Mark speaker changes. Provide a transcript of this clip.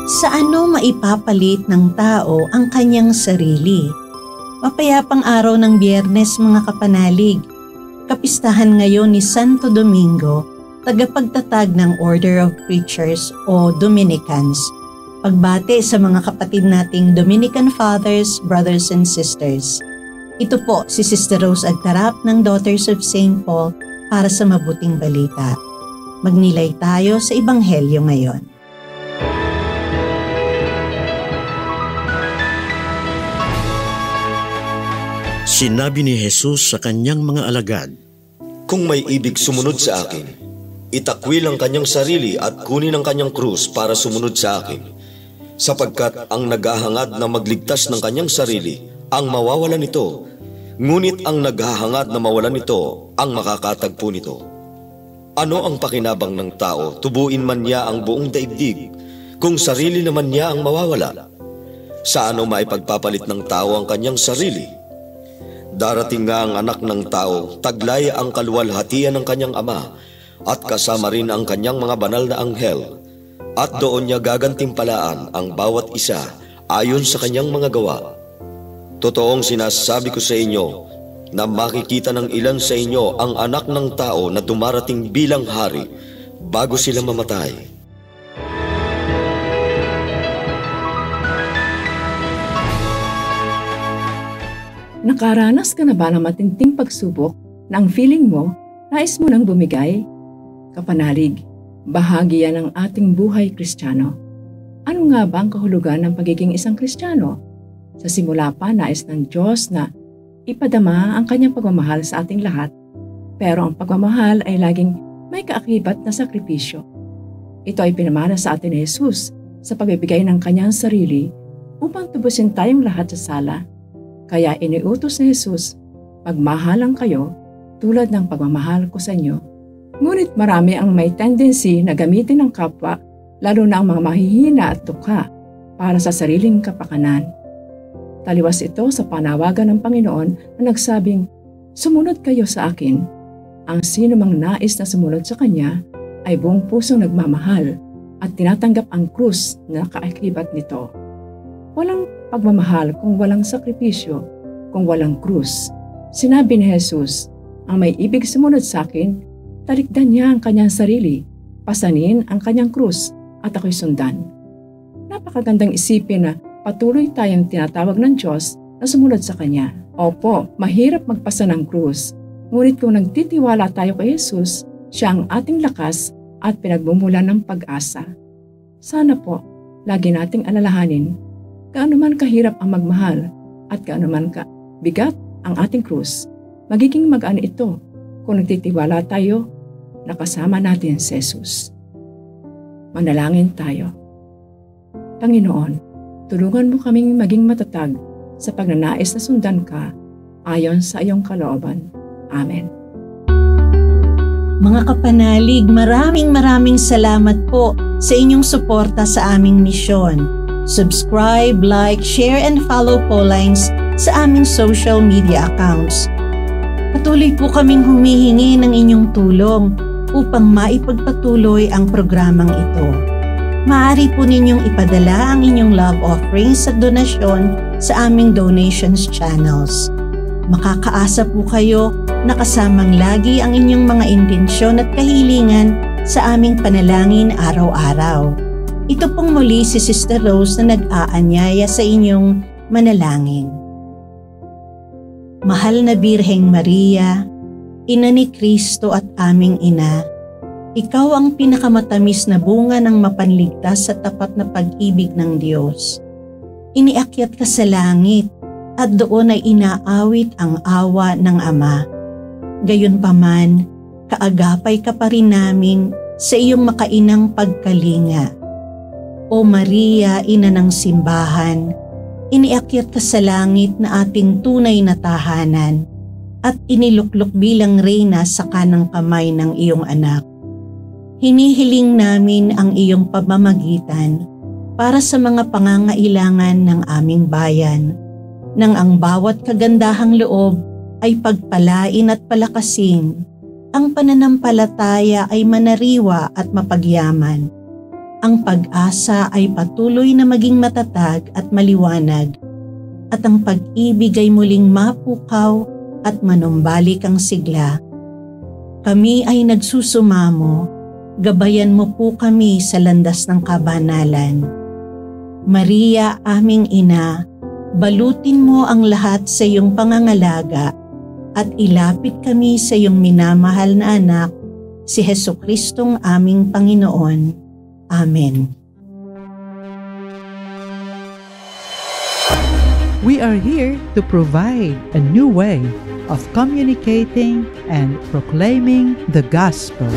Speaker 1: Sa ano maipapalit ng tao ang kanyang sarili? Mapayapang araw ng Biyernes mga kapanalig. Kapistahan ngayon ni Santo Domingo, tagapagtatag ng Order of Preachers o Dominicans. Pagbate sa mga kapatid nating Dominican Fathers, Brothers and Sisters. Ito po si Sister Rose Agtarap ng Daughters of St. Paul para sa mabuting balita. Magnilay tayo sa Ebanghelyo ngayon.
Speaker 2: Sinabi ni Jesus sa kanyang mga alagad,
Speaker 3: "Kung may ibig sumunod sa akin, itakwil ang kanyang sarili at kunin ang kanyang krus para sumunod sa akin. Sapagkat ang naghahangad na magligtas ng kanyang sarili, ang mawawalan nito, ngunit ang naghahangad na mawalan nito, ang makakatagpo nito. Ano ang pakinabang ng tao, tubuin man niya ang buong daigdig, kung sarili naman niya ang mawawala? Sa ano maipagpapalit ng tao ang kanyang sarili? Darating nga ang anak ng tao, taglay ang kaluwalhatian ng kanyang ama, at kasama rin ang kanyang mga banal na anghel. At doon niya gagantimpalaan ang bawat isa ayon sa kanyang mga gawa. Totoong sinasabi ko sa inyo, na makikita ng ilan sa inyo ang anak ng tao na dumarating bilang hari, bago sila mamatay."
Speaker 4: Nakaranas ka na ba ng matinding pagsubok na ang feeling mo, nais mo nang bumigay? Kapanalig, bahagi yan ng ating buhay Kristiyano. Ano nga ba ang kahulugan ng pagiging isang Kristiyano? Sa simula pa, nais ng Diyos na ipadama ang kanyang pagmamahal sa ating lahat, pero ang pagmamahal ay laging may kaakibat na sakripisyo. Ito ay pinamana sa atin ni Jesus sa pagbibigay ng kanyang sarili upang tubusin tayong lahat sa sala. Kaya iniutos ni Jesus, "Pagmahalan kayo tulad ng pagmamahal ko sa inyo." Ngunit marami ang may tendency na gamitin ng kapwa, lalo na ang mga mahihina at tukha, para sa sariling kapakanan. Taliwas ito sa panawagan ng Panginoon na nagsabing, "Sumunod kayo sa akin." Ang sino mang nais na sumunod sa Kanya ay buong pusong nagmamahal at tinatanggap ang krus na kaakibat nito. Walang pagmamahal kung walang sakripisyo, kung walang krus. Sinabi ni Jesus, "Ang may ibig sumunod sa akin, talikdan niya ang kanyang sarili, pasanin ang kanyang krus, at ako'y sundan." Napakagandang isipin na patuloy tayong tinatawag ng Diyos na sumunod sa Kanya. Opo, mahirap magpasa ng krus. Ngunit kung nagtitiwala tayo kay Jesus, siya ang ating lakas at pinagmumulan ng pag-asa. Sana po, lagi nating alalahanin, gaano man kahirap ang magmahal at gaano man bigat ang ating krus, magiging magaan ito kung nagtitiwala tayo na kasama natin si Jesus. Manalangin tayo. Panginoon, tulungan mo kaming maging matatag sa pagnanais na sundan ka ayon sa iyong kalooban. Amen.
Speaker 1: Mga kapanalig, maraming salamat po sa inyong suporta sa aming misyon. Subscribe, like, share, and follow po lines sa aming social media accounts. Patuloy po kaming humihingi ng inyong tulong upang maipagpatuloy ang programang ito. Maaari po ninyong ipadala ang inyong love offerings at donasyon sa aming donations channels. Makakaasa po kayo na kasamang lagi ang inyong mga intensyon at kahilingan sa aming panalangin araw-araw. Ito pong muli si Sister Rose na nag-aanyaya sa inyong manalangin. Mahal na Birheng Maria, Ina ni Kristo at aming Ina, Ikaw ang pinakamatamis na bunga ng mapanligtas sa tapat na pag-ibig ng Diyos. Iniakyat ka sa langit at doon ay inaawit ang awa ng Ama. Gayunpaman, kaagapay ka pa rin namin sa iyong makainang pagkalinga. O Maria, Ina ng Simbahan, iniakyat ka sa langit na ating tunay na tahanan at iniluklok bilang reyna sa kanang kamay ng iyong anak. Hinihiling namin ang iyong pamamagitan para sa mga pangangailangan ng aming bayan, nang ang bawat kagandahang loob ay pagpalain at palakasin, ang pananampalataya ay manariwa at mapagyaman, ang pag-asa ay patuloy na maging matatag at maliwanag, at ang pag-ibig ay muling mapukaw at manumbalik ang sigla. Kami ay nagsusumamo, gabayan mo po kami sa landas ng kabanalan. Maria, aming ina, balutin mo ang lahat sa iyong pangangalaga at ilapit kami sa iyong minamahal na anak, si Jesucristong aming Panginoon. Amen.
Speaker 5: We are here to provide a new way of communicating and proclaiming the gospel.